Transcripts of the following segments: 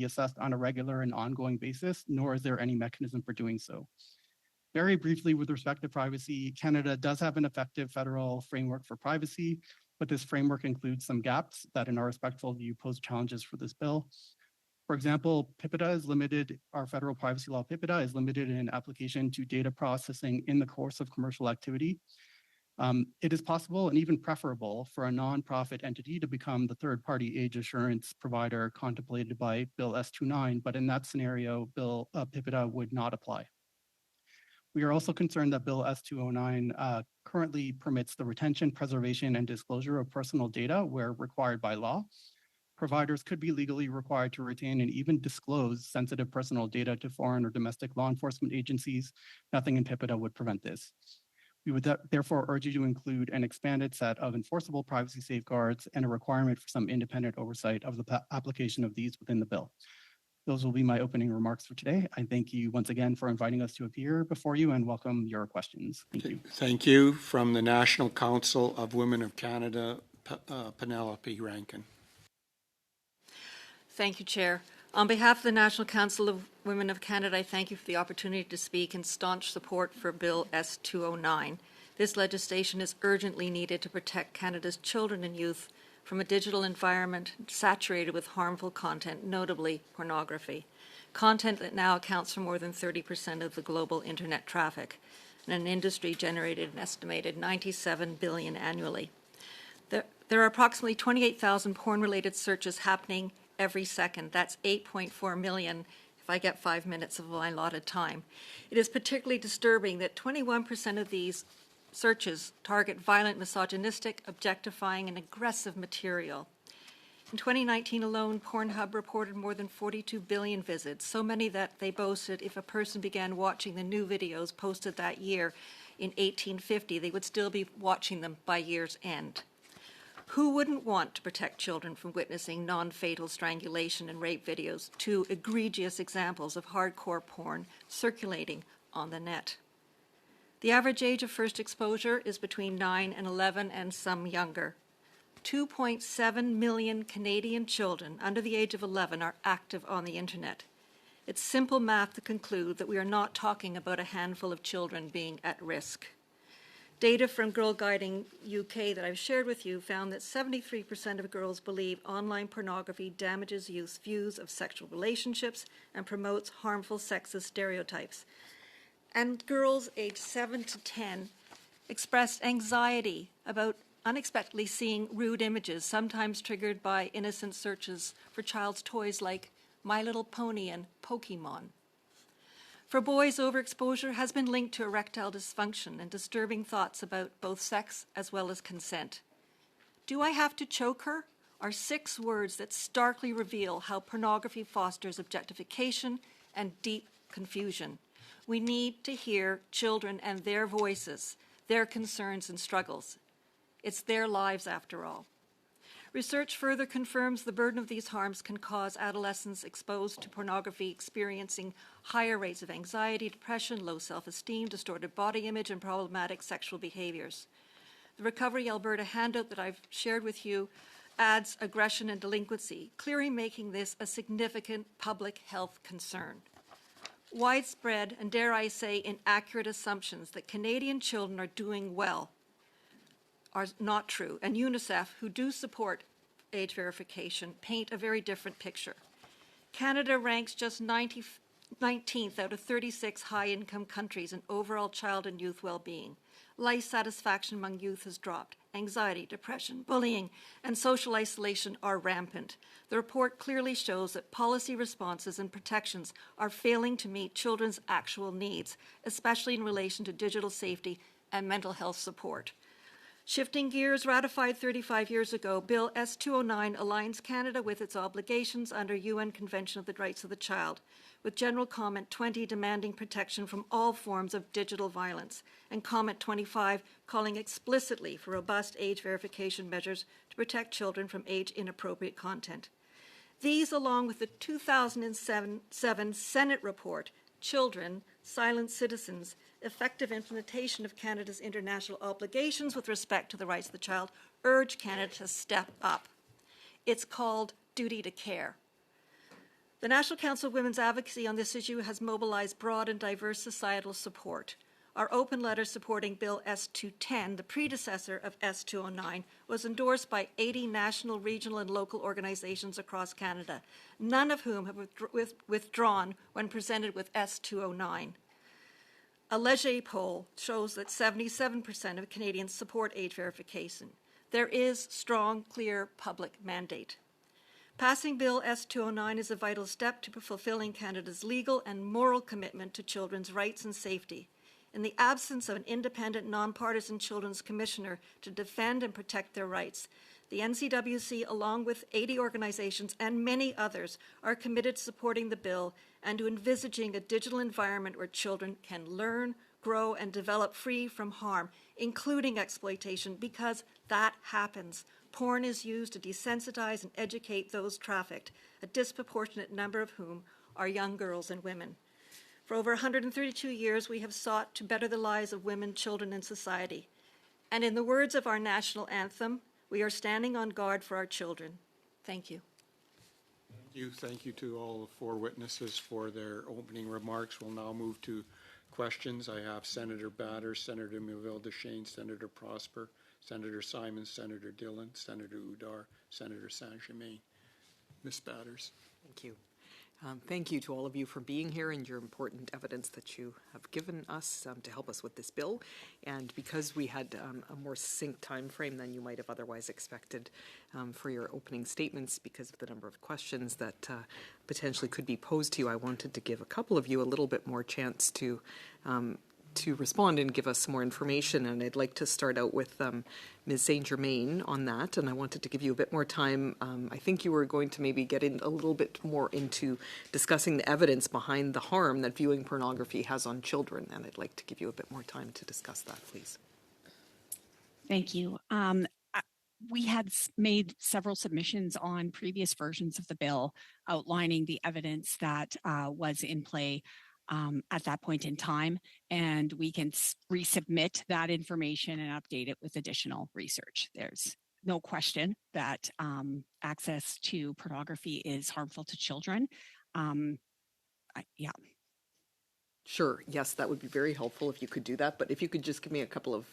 assessed on a regular and ongoing basis, nor is there any mechanism for doing so. Very briefly, with respect to privacy, Canada does have an effective federal framework for privacy, but this framework includes some gaps that, in our respectful view, pose challenges for this bill. For example, PIPEDA is limited, our federal privacy law PIPEDA is limited in application to data processing in the course of commercial activity. It is possible and even preferable for a nonprofit entity to become the third-party age assurance provider contemplated by Bill S29, but in that scenario, PIPEDA would not apply. We are also concerned that Bill S209 currently permits the retention, preservation, and disclosure of personal data where required by law. Providers could be legally required to retain and even disclose sensitive personal data to foreign or domestic law enforcement agencies. Nothing in PIPEDA would prevent this. We would therefore urge you to include an expanded set of enforceable privacy safeguards and a requirement for some independent oversight of the application of these within the bill. Those will be my opening remarks for today. I thank you once again for inviting us to appear before you and welcome your questions. Thank you. Thank you. From the National Council of Women of Canada, Penny Rankin. Thank you, Chair. On behalf of the National Council of Women of Canada, I thank you for the opportunity to speak in staunch support for Bill S209. This legislation is urgently needed to protect Canada's children and youth from a digital environment saturated with harmful content, notably pornography, content that now accounts for more than 30% of the global internet traffic, and an industry generated an estimated $97 billion annually. There are approximately 28,000 porn-related searches happening every second. That's 8.4 million if I get 5 minutes of my allotted time. It is particularly disturbing that 21% of these searches target violent, misogynistic, objectifying, and aggressive material. In 2019 alone, Pornhub reported more than 42 billion visits, so many that they boasted if a person began watching the new videos posted that year in 1850, they would still be watching them by year's end. Who wouldn't want to protect children from witnessing non-fatal strangulation and rape videos, two egregious examples of hardcore porn circulating on the net? The average age of first exposure is between 9 and 11 and some younger. 2.7 million Canadian children under the age of 11 are active on the internet. It's simple math to conclude that we are not talking about a handful of children being at risk. Data from Girl Guiding UK that I've shared with you found that 73% of girls believe online pornography damages youth's views of sexual relationships and promotes harmful sexist stereotypes. And girls aged 7 to 10 expressed anxiety about unexpectedly seeing rude images, sometimes triggered by innocent searches for child's toys like My Little Pony and Pokemon. For boys, overexposure has been linked to erectile dysfunction and disturbing thoughts about both sex as well as consent. Do I have to choke her? Are 6 words that starkly reveal how pornography fosters objectification and deep confusion. We need to hear children and their voices, their concerns and struggles. It's their lives after all. Research further confirms the burden of these harms can cause adolescents exposed to pornography experiencing higher rates of anxiety, depression, low self-esteem, distorted body image, and problematic sexual behaviors. The Recovery Alberta handout that I've shared with you adds aggression and delinquency, clearly making this a significant public health concern. Widespread, and dare I say, inaccurate assumptions that Canadian children are doing well are not true, and UNICEF, who do support age verification, paint a very different picture. Canada ranks just 19th out of 36 high-income countries in overall child and youth well-being. Life satisfaction among youth has dropped. Anxiety, depression, bullying, and social isolation are rampant. The report clearly shows that policy responses and protections are failing to meet children's actual needs, especially in relation to digital safety and mental health support. Shifting gears, ratified 35 years ago, Bill S209 aligns Canada with its obligations under UN Convention of the Rights of the Child, with General Comment 20 demanding protection from all forms of digital violence, and Comment 25 calling explicitly for robust age verification measures to protect children from age-inappropriate content. These, along with the 2007 Senate report, Children, Silent Citizens, Effective Implementation of Canada's International Obligations with Respect to the Rights of the Child, urge Canada to step up. It's called Duty to Care. The National Council of Women's Advocacy on this issue has mobilized broad and diverse societal support. Our open letter supporting Bill S-210, the predecessor of S-209, was endorsed by 80 national, regional, and local organizations across Canada, none of whom have withdrawn when presented with S-209. A Leger poll shows that 77% of Canadians support age verification. There is strong, clear public mandate. Passing Bill S-209 is a vital step to fulfilling Canada's legal and moral commitment to children's rights and safety. In the absence of an independent, nonpartisan children's commissioner to defend and protect their rights, the NCWC, along with 80 organizations and many others, are committed to supporting the bill and to envisaging a digital environment where children can learn, grow, and develop free from harm, including exploitation, because that happens. Porn is used to desensitize and educate those trafficked, a disproportionate number of whom are young girls and women. For over 132 years, we have sought to better the lives of women, children, and society. And in the words of our national anthem, we are standing on guard for our children. Thank you. Thank you to all the four witnesses for their opening remarks. We'll now move to questions. I have Senator Batters, Senator Melville-Deschênes, Senator Prosper, Senator Simon, Senator Dillon, Senator Udar, Senator Saint-Germain. Ms. Batters. Thank you. Thank you to all of you for being here and your important evidence that you have given us to help us with this bill. And because we had a more succinct time frame than you might have otherwise expected for your opening statements because of the number of questions that potentially could be posed to you, I wanted to give a couple of you a little bit more chance to respond and give us some more information. And I'd like to start out with Ms. Saint-Germain on that. And I wanted to give you a bit more time. I think you were going to maybe get in a little bit more into discussing the evidence behind the harm that viewing pornography has on children. And I'd like to give you a bit more time to discuss that, please. Thank you. We had made several submissions on previous versions of the bill outlining the evidence that was in play at that point in time, and we can resubmit that information and update it with additional research. There's no question that access to pornography is harmful to children. Yeah. Sure. Yes, that would be very helpful if you could do that. But if you could just give me a couple of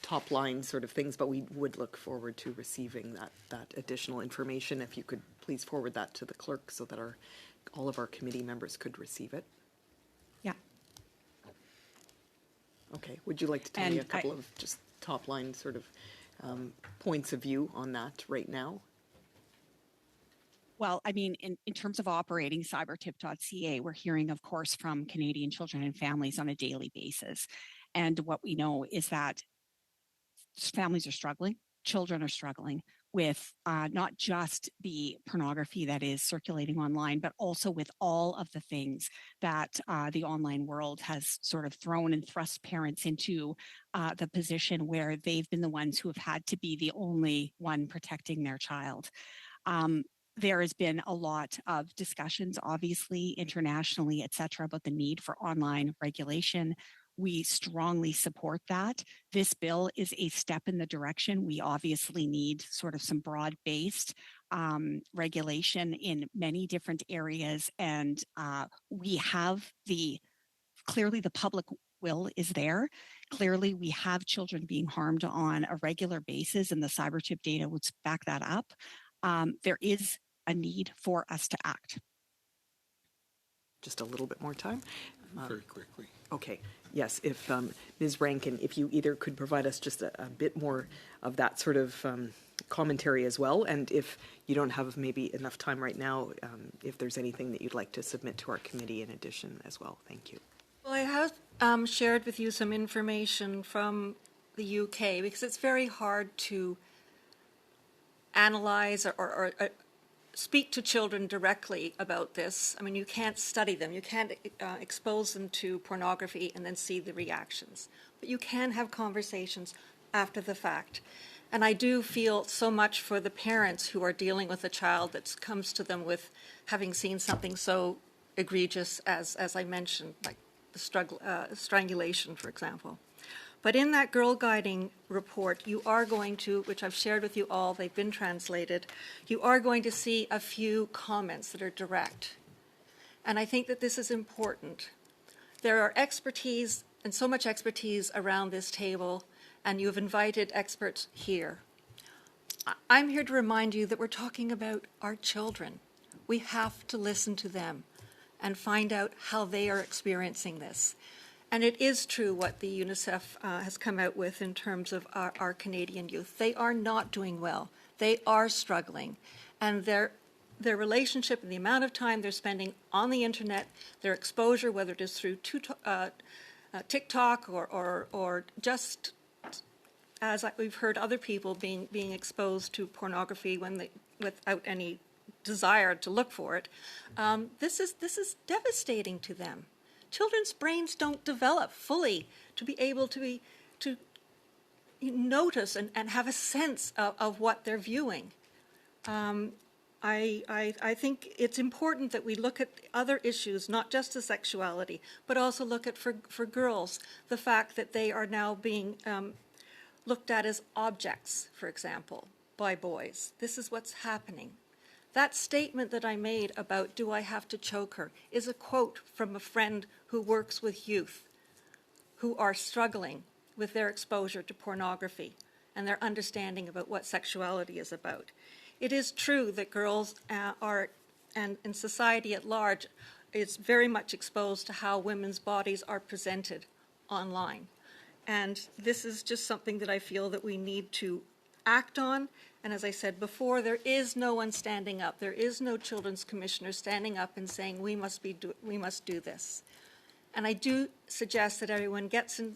top line sort of things, but we would look forward to receiving that additional information. If you could please forward that to the clerk so that all of our committee members could receive it. Yeah. Okay. Would you like to tell me a couple of just top line sort of points of view on that right now? Well, I mean, in terms of operating cybertip.ca, we're hearing, of course, from Canadian children and families on a daily basis. And what we know is that families are struggling, children are struggling with not just the pornography that is circulating online, but also with all of the things that the online world has sort of thrown and thrust parents into the position where they've been the ones who have had to be the only one protecting their child. There has been a lot of discussions, obviously, internationally, et cetera, about the need for online regulation. We strongly support that. This bill is a step in the direction. We obviously need sort of some broad-based regulation in many different areas. And we have clearly the public will is there. Clearly, we have children being harmed on a regular basis, and the cybertip data would back that up. There is a need for us to act. Just a little bit more time. Very quickly. Okay. Yes. If Ms. Rankin, if you either could provide us just a bit more of that sort of commentary as well, and if you don't have maybe enough time right now, if there's anything that you'd like to submit to our committee in addition as well. Thank you. Well, I have shared with you some information from the UK because it's very hard to analyze or speak to children directly about this. I mean, you can't study them. You can't expose them to pornography and then see the reactions. But you can have conversations after the fact. And I do feel so much for the parents who are dealing with a child that comes to them with having seen something so egregious as I mentioned, like the strangulation, for example. But in that Girl Guiding report, you are going to, which I've shared with you all, they've been translated, you are going to see a few comments that are direct. And I think that this is important. There are expertise and so much expertise around this table, and you have invited experts here. I'm here to remind you that we're talking about our children. We have to listen to them and find out how they are experiencing this. And it is true what the UNICEF has come out with in terms of our Canadian youth. They are not doing well. They are struggling. And their relationship and the amount of time they're spending on the internet, their exposure, whether it is through TikTok or just as we've heard other people being exposed to pornography without any desire to look for it, this is devastating to them. Children's brains don't develop fully to be able to notice and have a sense of what they're viewing. I think it's important that we look at other issues, not just the sexuality, but also look at, for girls, the fact that they are now being looked at as objects, for example, by boys. This is what's happening. That statement that I made about, do I have to choke her, is a quote from a friend who works with youth who are struggling with their exposure to pornography and their understanding about what sexuality is about. It is true that girls are, and in society at large, is very much exposed to how women's bodies are presented online. And this is just something that I feel that we need to act on. And as I said before, there is no one standing up. There is no children's commissioner standing up and saying we must do this. And I do suggest that everyone gets in,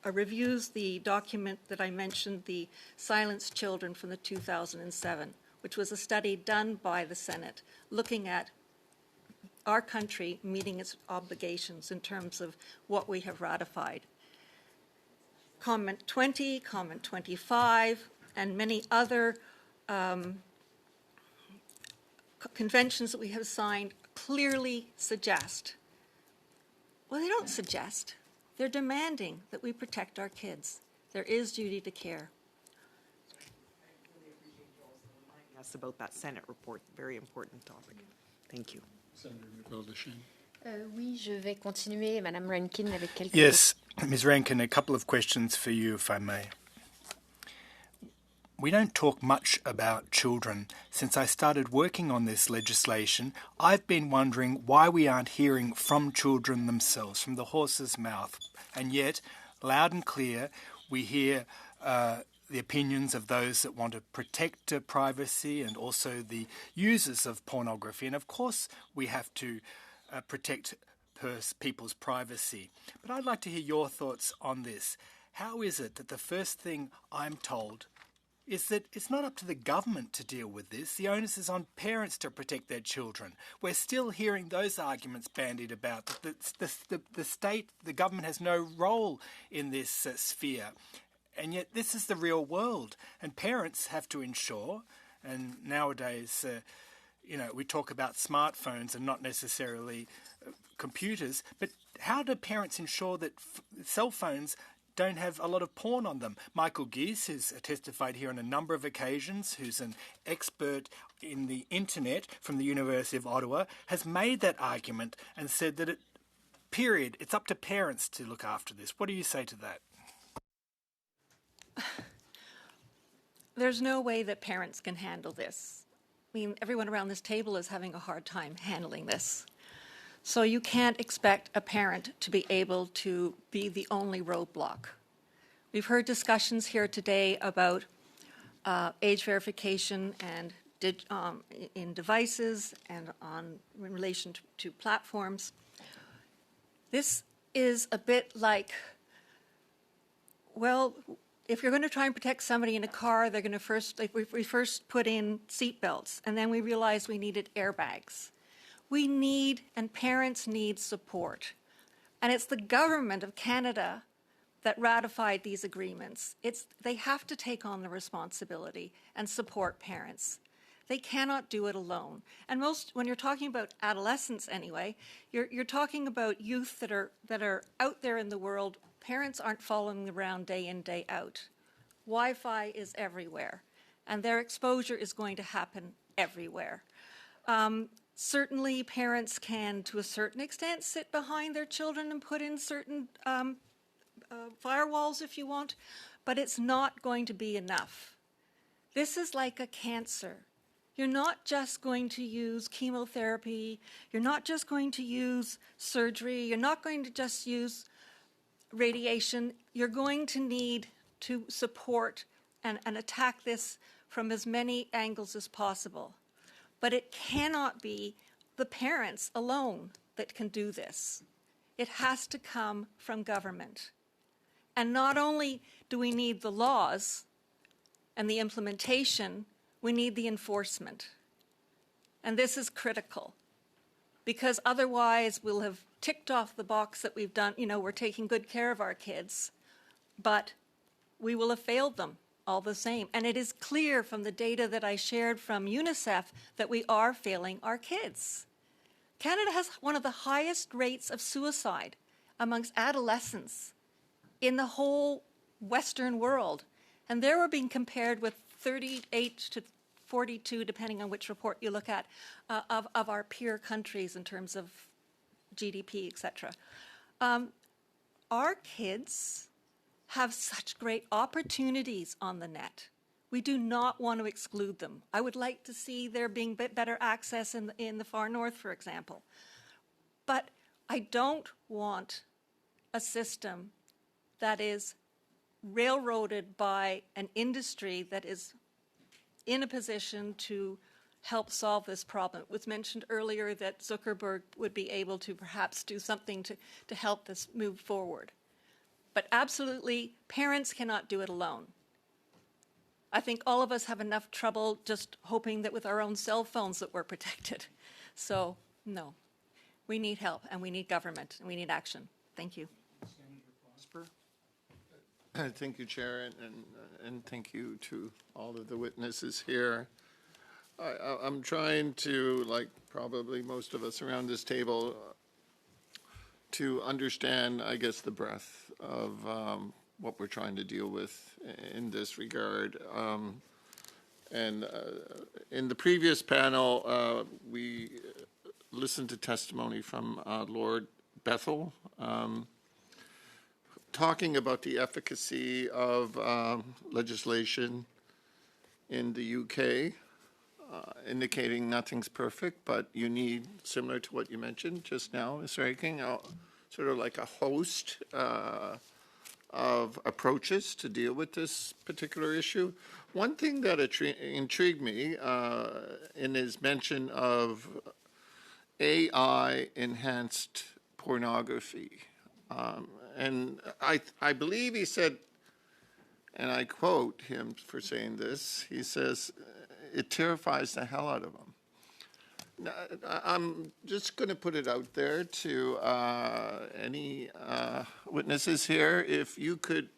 reviews the document that I mentioned, the Silenced Children from the 2007, which was a study done by the Senate looking at our country meeting its obligations in terms of what we have ratified. Comment 20, Comment 25, and many other conventions that we have signed clearly suggest, well, they don't suggest, they're demanding that we protect our kids. There is duty to care. Yes, about that Senate report, very important topic. Thank you. Senator McBeal-Deschênes. Oui, je vais continuer, Madame Rankin, avec quelques... Yes, Ms. Rankin, a couple of questions for you, if I may. We don't talk much about children. Since I started working on this legislation, I've been wondering why we aren't hearing from children themselves, from the horse's mouth. And yet, loud and clear, we hear the opinions of those that want to protect privacy and also the users of pornography. And of course, we have to protect people's privacy. But I'd like to hear your thoughts on this. How is it that the first thing I'm told is that it's not up to the government to deal with this. The onus is on parents to protect their children. We're still hearing those arguments bandied about. The state, the government has no role in this sphere. And yet this is the real world. And parents have to ensure, and nowadays, we talk about smartphones and not necessarily computers, but how do parents ensure that cell phones don't have a lot of porn on them? Michael Geese, who's testified here on a number of occasions, who's an expert in the internet from the University of Ottawa, has made that argument and said that it's up to parents to look after this. What do you say to that? There's no way that parents can handle this. I mean, everyone around this table is having a hard time handling this. So you can't expect a parent to be able to be the only roadblock. We've heard discussions here today about age verification and in devices and in relation to platforms. This is a bit like, well, if you're going to try and protect somebody in a car, they're going to we first put in seat belts, and then we realized we needed airbags. We need, and parents need, support. And it's the government of Canada that ratified these agreements. They have to take on the responsibility and support parents. They cannot do it alone. And when you're talking about adolescents anyway, you're talking about youth that are out there in the world. Parents aren't following them around day in, day out. Wi-Fi is everywhere, and their exposure is going to happen everywhere. Certainly, parents can, to a certain extent, sit behind their children and put in certain firewalls if you want, but it's not going to be enough. This is like a cancer. You're not just going to use chemotherapy, you're not just going to use surgery, you're not going to just use radiation, you're going to need to support and attack this from as many angles as possible. But it cannot be the parents alone that can do this. It has to come from government. And not only do we need the laws and the implementation, we need the enforcement. And this is critical, because otherwise we'll have ticked off the box that we've done, we're taking good care of our kids, but we will have failed them all the same. And it is clear from the data that I shared from UNICEF that we are failing our kids. Canada has one of the highest rates of suicide amongst adolescents in the whole Western world. And there we're being compared with 38 to 42, depending on which report you look at, of our peer countries in terms of GDP, etc. Our kids have such great opportunities on the net. We do not want to exclude them. I would like to see there being better access in the far north, for example. But I don't want a system that is railroaded by an industry that is in a position to help solve this problem. It was mentioned earlier that Zuckerberg would be able to perhaps do something to help this move forward. But absolutely, parents cannot do it alone. I think all of us have enough trouble just hoping that with our own cell phones that we're protected. So, no, we need help, and we need government, and we need action. Thank you. Senator Prosper? Thank you, Chair, and thank you to all of the witnesses here. I'm trying to, like probably most of us around this table, to understand, I guess, the breadth of what we're trying to deal with in this regard. And in the previous panel, we listened to testimony from Lord Bethel, talking about the efficacy of legislation in the UK, indicating nothing's perfect, but you need, similar to what you mentioned just now, Ms. Rankin, sort of like a host of approaches to deal with this particular issue. One thing that intrigued me in his mention of AI-enhanced pornography. And I believe he said, and I quote him for saying this, he says, it terrifies the hell out of them. Now, I'm just going to put it out there to any witnesses here, if you could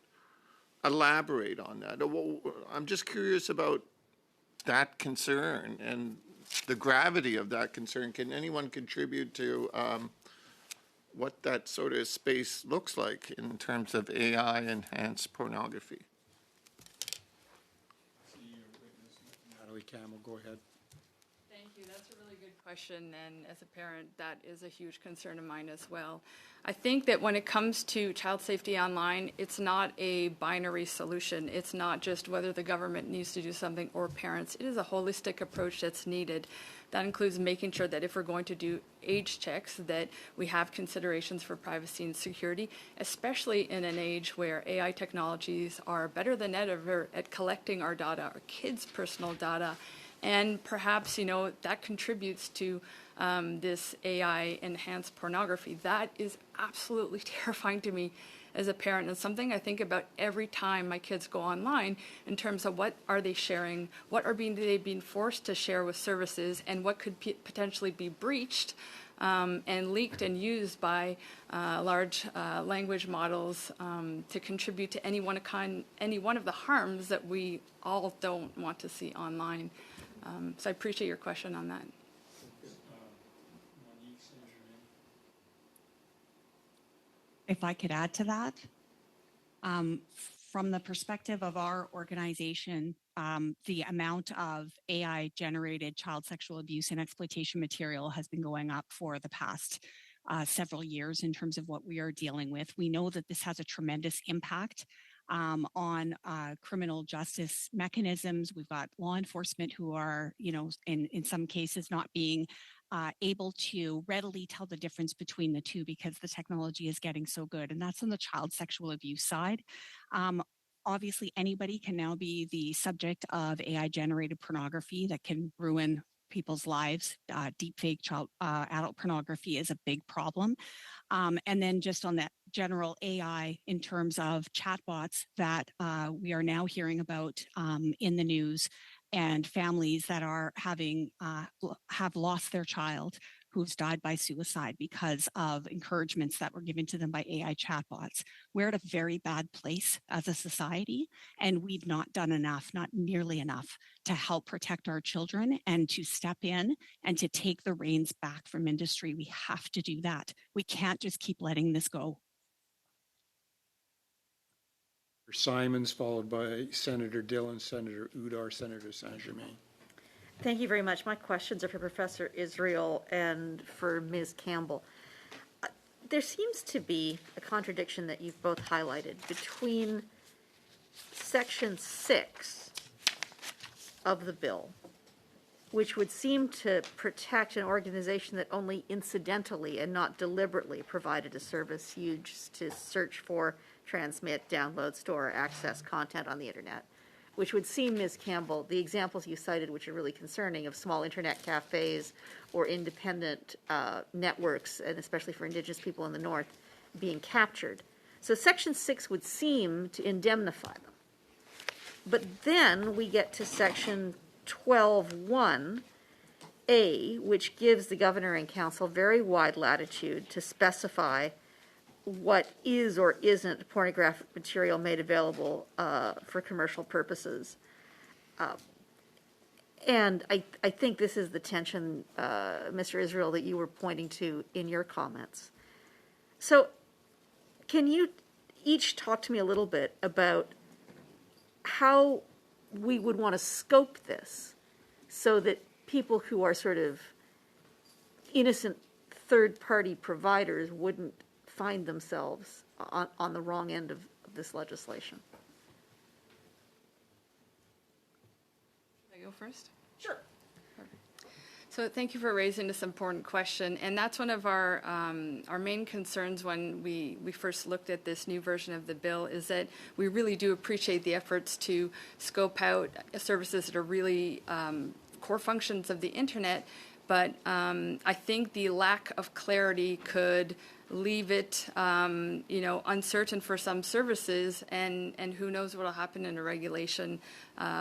elaborate on that. I'm just curious about that concern and the gravity of that concern. Can anyone contribute to what that sort of space looks like in terms of AI-enhanced pornography? Natalie Campbell, go ahead. Thank you. That's a really good question, and as a parent, that is a huge concern of mine as well. I think that when it comes to child safety online, it's not a binary solution. It's not just whether the government needs to do something or parents. It is a holistic approach that's needed. That includes making sure that if we're going to do age checks, that we have considerations for privacy and security, especially in an age where AI technologies are better than ever at collecting our data, our kids' personal data. And perhaps, that contributes to this AI-enhanced pornography. That is absolutely terrifying to me as a parent, and something I think about every time my kids go online in terms of what are they sharing, what are they being forced to share with services, and what could potentially be breached and leaked and used by large language models to contribute to any one of the harms that we all don't want to see online. So I appreciate your question on that. If I could add to that, from the perspective of our organization, the amount of AI generated child sexual abuse and exploitation material has been going up for the past several years in terms of what we are dealing with. We know that this has a tremendous impact on criminal justice mechanisms. We've got law enforcement who are, in some cases not being able to readily tell the difference between the two because the technology is getting so good. And that's on the child sexual abuse side. Obviously, anybody can now be the subject of AI generated pornography that can ruin people's lives. Deepfake adult pornography is a big problem. And then just on that general AI in terms of chatbots that we are now hearing about in the news, and families that are have lost their child who's died by suicide because of encouragements that were given to them by AI chatbots. We're at a very bad place as a society, and we've not done enough, not nearly enough, to help protect our children and to step in and to take the reins back from industry. We have to do that. We can't just keep letting this go. Simons, followed by Senator Dillon, Senator Udar, Senator Saint-Germain. Thank you very much. My questions are for Professor Israel and for Ms. Campbell. There seems to be a contradiction that you've both highlighted between Section 6 of the bill, which would seem to protect an organization that only incidentally and not deliberately provided a service used to search for, transmit, download, store, or access content on the internet, which would seem, Ms. Campbell, the examples you cited, which are really concerning, of small internet cafes or independent networks, and especially for Indigenous people in the North, being captured. So Section 6 would seem to indemnify them. But then we get to Section 12(1)(a), which gives the Governor and Council very wide latitude to specify what is or isn't pornographic material made available for commercial purposes. And I think this is the tension, Mr. Israel, that you were pointing to in your comments. So can you each talk to me a little bit about how we would want to scope this so that people who are sort of innocent third-party providers wouldn't find themselves on the wrong end of this legislation? Can I go first? Sure. So thank you for raising this important question, and that's one of our main concerns when we first looked at this new version of the bill, is that we really do appreciate the efforts to scope out services that are really core functions of the internet, but I think the lack of clarity could leave it, uncertain for some services, and who knows what will happen in a regulation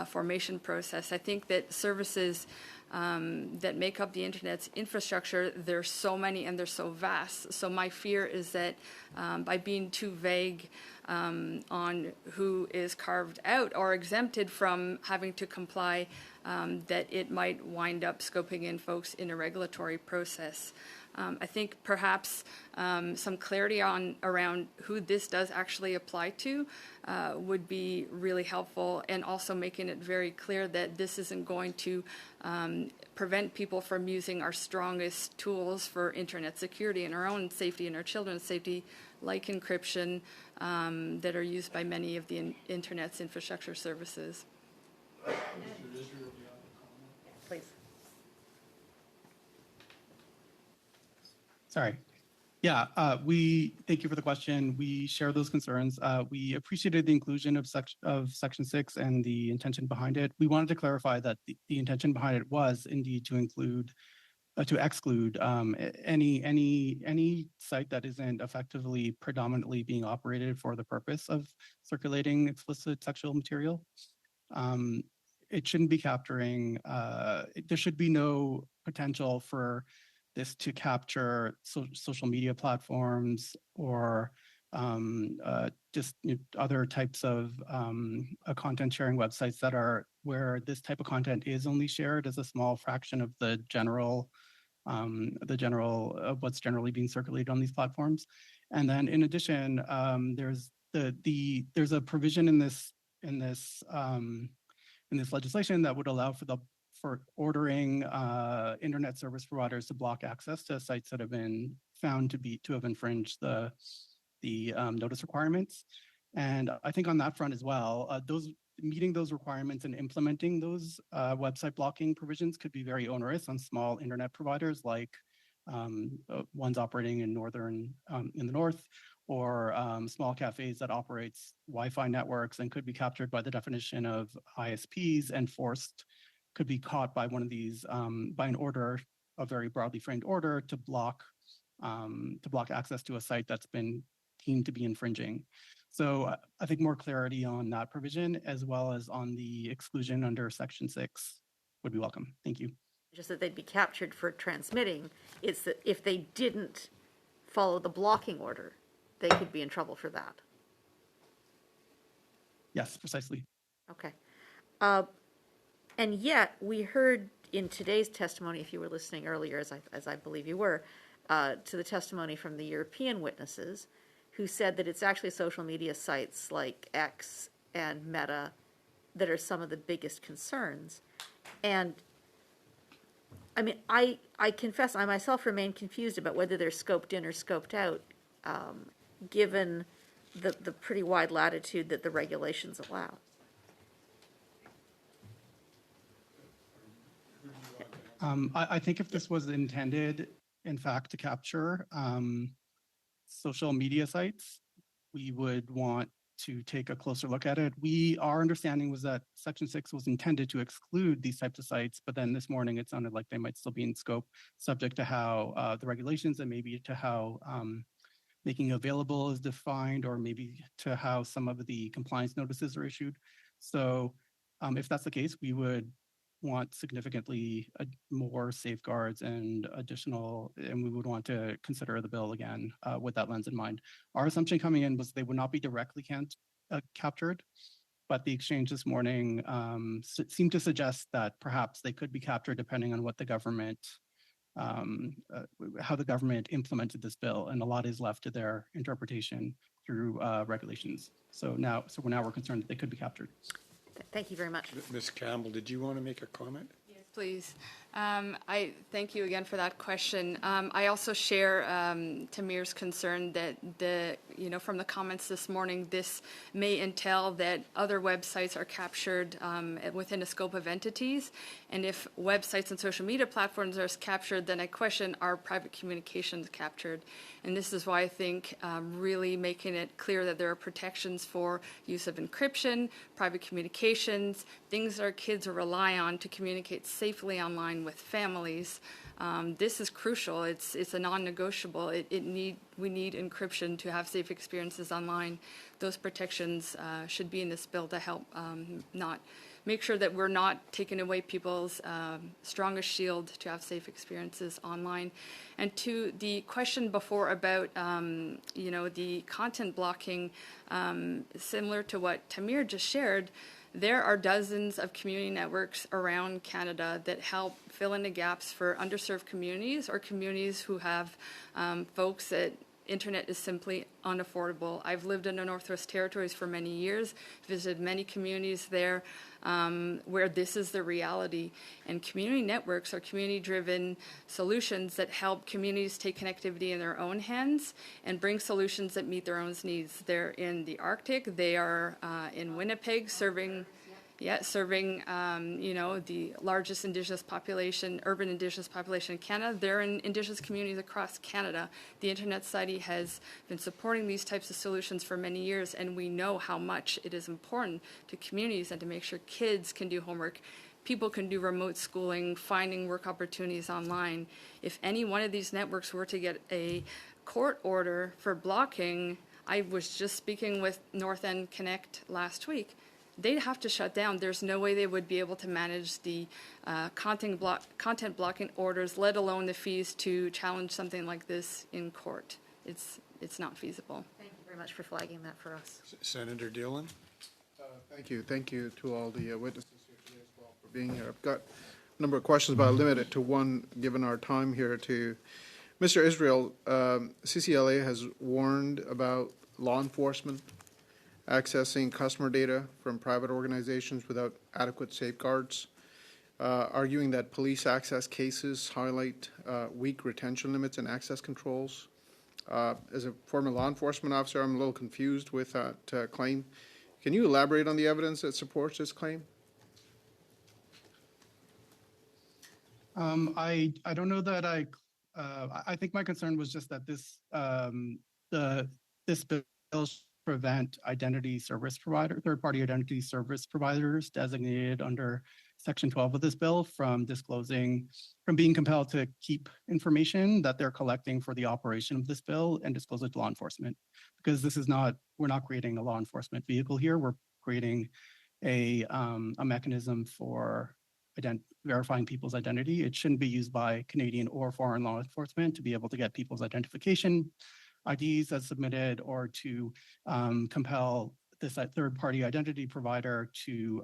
formation process. I think that services that make up the internet's infrastructure, there's so many and they're so vast. So my fear is that by being too vague on who is carved out or exempted from having to comply, that it might wind up scoping in folks in a regulatory process. I think perhaps some clarity around who this does actually apply to would be really helpful, and also making it very clear that this isn't going to prevent people from using our strongest tools for internet security and our own safety and our children's safety, like encryption, that are used by many of the internet's infrastructure services. Please. Sorry. Yeah, we thank you for the question. We share those concerns. We appreciated the inclusion of Section 6 and the intention behind it. We wanted to clarify that the intention behind it was indeed to include, to exclude any site that isn't effectively predominantly being operated for the purpose of circulating explicit sexual material. It shouldn't be capturing. There should be no potential for this to capture social media platforms or just other types of content sharing websites that are where this type of content is only shared as a small fraction of the general what's generally being circulated on these platforms. And then in addition, there's a provision in this in this legislation that would allow for ordering internet service providers to block access to sites that have been found to have infringed the notice requirements. And I think on that front as well, meeting those requirements and implementing those website blocking provisions could be very onerous on small internet providers like ones operating in in the north, or small cafes that operates Wi-Fi networks and could be captured by the definition of ISPs and could be caught by one of these by an order, a very broadly framed order to block access to a site that's been deemed to be infringing. So I think more clarity on that provision, as well as on the exclusion under Section 6, would be welcome. Thank you. Just that they'd be captured for transmitting. It's that if they didn't follow the blocking order, they could be in trouble for that. Yes, precisely. Okay. And yet, we heard in today's testimony, if you were listening earlier, as I believe you were, to the testimony from the European witnesses, who said that it's actually social media sites like X and Meta that are some of the biggest concerns. And I mean, I confess, I myself remain confused about whether they're scoped in or scoped out, given the pretty wide latitude that the regulations allow. I think if this was intended, in fact, to capture social media sites, we would want to take a closer look at it. Our understanding was that Section 6 was intended to exclude these types of sites, but then this morning it sounded like they might still be in scope, subject to how the regulations and maybe to how making available is defined, or maybe to how some of the compliance notices are issued. So if that's the case, we would want significantly more safeguards and we would want to consider the bill again with that lens in mind. Our assumption coming in was they would not be directly captured, but the exchange this morning seemed to suggest that perhaps they could be captured depending on what the government, how the government implemented this bill, and a lot is left to their interpretation through regulations. So now we're concerned that they could be captured. Thank you very much. Ms. Campbell, did you want to make a comment? Yes, please. I thank you again for that question. I also share Tamir's concern that from the comments this morning, this may entail that other websites are captured within a scope of entities. And if websites and social media platforms are captured, then I question, are private communications captured? And this is why I think really making it clear that there are protections for use of encryption, private communications, things that our kids rely on to communicate safely online with families. This is crucial. It's a non-negotiable. We need encryption to have safe experiences online. Those protections should be in this bill to help not make sure that we're not taking away people's strongest shield to have safe experiences online. And to the question before about the content blocking, similar to what Tamir just shared, there are dozens of community networks around Canada that help fill in the gaps for underserved communities or communities who have folks that internet is simply unaffordable. I've lived in the Northwest Territories for many years, visited many communities there where this is the reality. And community networks are community-driven solutions that help communities take connectivity in their own hands and bring solutions that meet their own needs. They're in the Arctic. They are in Winnipeg, serving the largest Indigenous population, urban Indigenous population in Canada. They're in Indigenous communities across Canada. The Internet Society has been supporting these types of solutions for many years, and we know how much it is important to communities and to make sure kids can do homework. People can do remote schooling, finding work opportunities online. If any one of these networks were to get a court order for blocking, I was just speaking with North End Connect last week, they'd have to shut down. There's no way they would be able to manage the content blocking orders, let alone the fees to challenge something like this in court. It's not feasible. Thank you very much for flagging that for us. Senator Dillon? Thank you. Thank you to all the witnesses here today as well for being here. I've got a number of questions, but I'll limit it to one given our time here. To Mr. Israel, CCLA has warned about law enforcement accessing customer data from private organizations without adequate safeguards, arguing that police access cases highlight weak retention limits and access controls. As a former law enforcement officer, I'm a little confused with that claim. Can you elaborate on the evidence that supports this claim? I don't know that I think my concern was just that this bill should prevent identity service provider, third-party identity service providers designated under Section 12 of this bill from being compelled to keep information that they're collecting for the operation of this bill and disclose it to law enforcement. Because we're not creating a law enforcement vehicle here. We're creating a mechanism for verifying people's identity. It shouldn't be used by Canadian or foreign law enforcement to be able to get people's identification IDs as submitted, or to compel this third-party identity provider to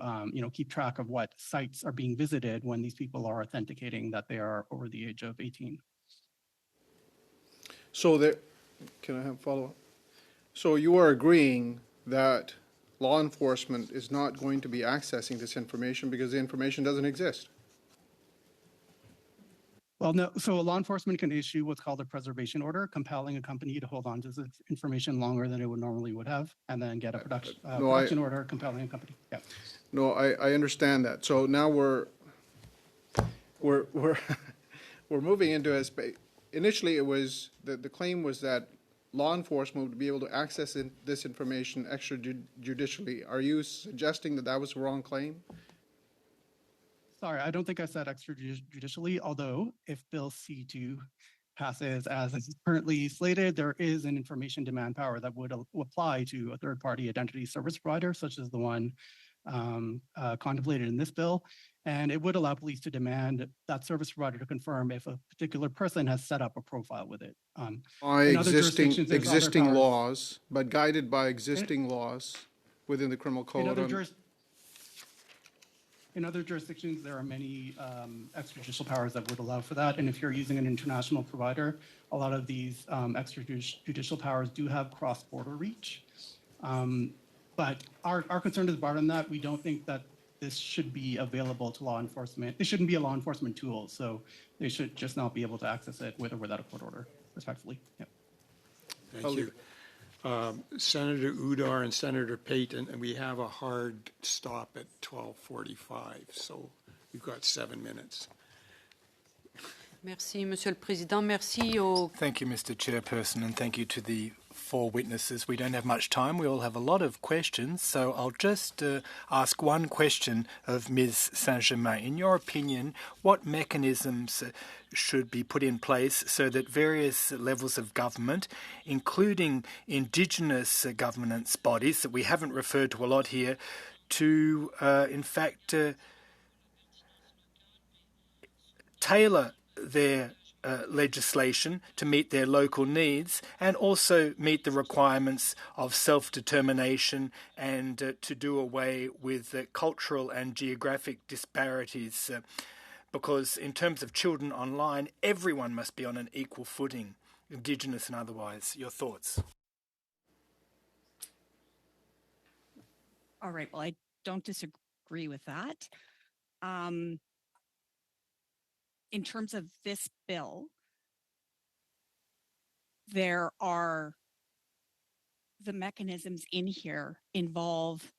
keep track of what sites are being visited when these people are authenticating that they are over the age of 18. So can I have a follow-up? So you are agreeing that law enforcement is not going to be accessing this information because the information doesn't exist? Well, no. So a law enforcement can issue what's called a preservation order, compelling a company to hold on to this information longer than it would have, and then get a production order compelling a company. Yeah. No, I understand that. So now we're moving into a space. Initially, it was the claim was that law enforcement would be able to access this information extrajudicially. Are you suggesting that that was the wrong claim? Sorry, I don't think I said extrajudicially, although if Bill C2 passes as is currently slated, there is an information demand power that would apply to a third-party identity service provider, such as the one contemplated in this bill. And it would allow police to demand that service provider to confirm if a particular person has set up a profile with it. By existing laws, but guided by existing laws within the criminal code. In other jurisdictions, there are many extrajudicial powers that would allow for that. And if you're using an international provider, a lot of these extrajudicial powers do have cross-border reach. But our concern is broader than that. We don't think that this should be available to law enforcement. It shouldn't be a law enforcement tool. So they should just not be able to access it with or without a court order, respectfully. Yep. Thank you. Senator Udar and Senator Payton, and we have a hard stop at 12:45, so you've got 7 minutes. Merci, Monsieur le Président. Merci au... Thank you, Mr. Chairperson, and thank you to the 4 witnesses. We don't have much time. We all have a lot of questions, so I'll just ask one question of Ms. Saint-Germain. In your opinion, what mechanisms should be put in place so that various levels of government, including Indigenous governance bodies that we haven't referred to a lot here, to in fact tailor their legislation to meet their local needs and also meet the requirements of self-determination and to do away with cultural and geographic disparities, because in terms of children online, everyone must be on an equal footing, Indigenous and otherwise. Your thoughts? All right, well, I don't disagree with that. In terms of this bill, there are the mechanisms in here involve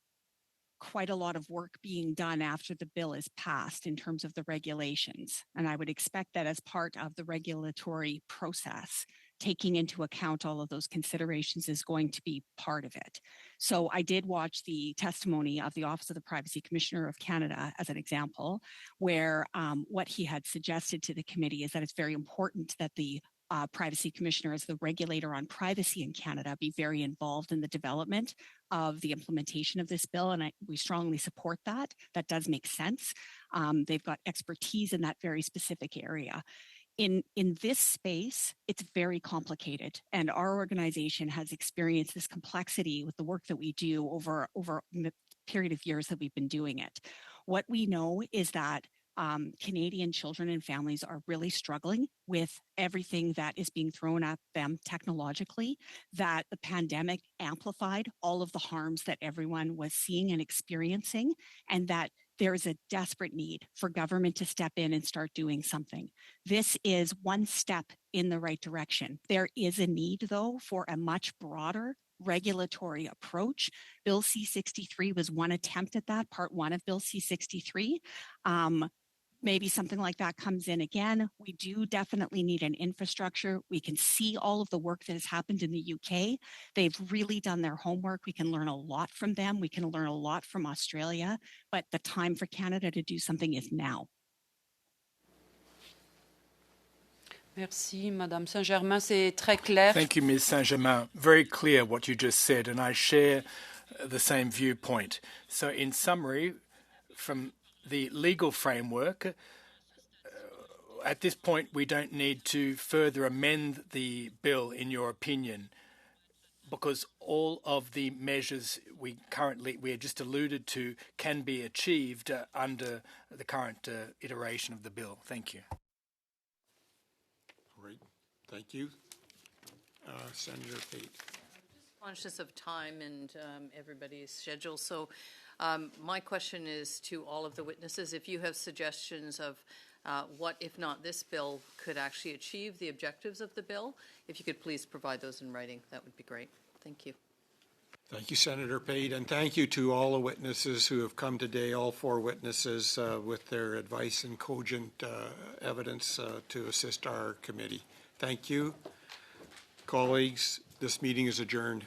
quite a lot of work being done after the bill is passed in terms of the regulations. And I would expect that as part of the regulatory process, taking into account all of those considerations is going to be part of it. So I did watch the testimony of the Office of the Privacy Commissioner of Canada as an example, where what he had suggested to the committee is that it's very important that the Privacy Commissioner, as the regulator on privacy in Canada, be very involved in the development of the implementation of this bill. And we strongly support that. That does make sense. They've got expertise in that very specific area. In this space, it's very complicated, and our organization has experienced this complexity with the work that we do over the period of years that we've been doing it. What we know is that Canadian children and families are really struggling with everything that is being thrown at them technologically, that the pandemic amplified all of the harms that everyone was seeing and experiencing, and that there is a desperate need for government to step in and start doing something. This is one step in the right direction. There is a need, though, for a much broader regulatory approach. Bill C-63 was one attempt at that, part one of Bill C-63. Maybe something like that comes in again. We do definitely need an infrastructure. We can see all of the work that has happened in the UK. They've really done their homework. We can learn a lot from them. We can learn a lot from Australia, but the time for Canada to do something is now. Merci, Madame Saint-Germain. C'est très clair. Thank you, Ms. Saint-Germain. Very clear what you just said, and I share the same viewpoint. So in summary, from the legal framework, at this point, we don't need to further amend the bill, in your opinion, because all of the measures we have just alluded to can be achieved under the current iteration of the bill. Thank you. Great. Thank you. Senator Pate. Conscious of time and everybody's schedule, so my question is to all of the witnesses, if you have suggestions of what, if not this bill, could actually achieve the objectives of the bill, if you could please provide those in writing, that would be great. Thank you. Thank you, Senator Pate, and thank you to all the witnesses who have come today, all four witnesses with their advice and cogent evidence to assist our committee. Thank you. Colleagues, this meeting is adjourned.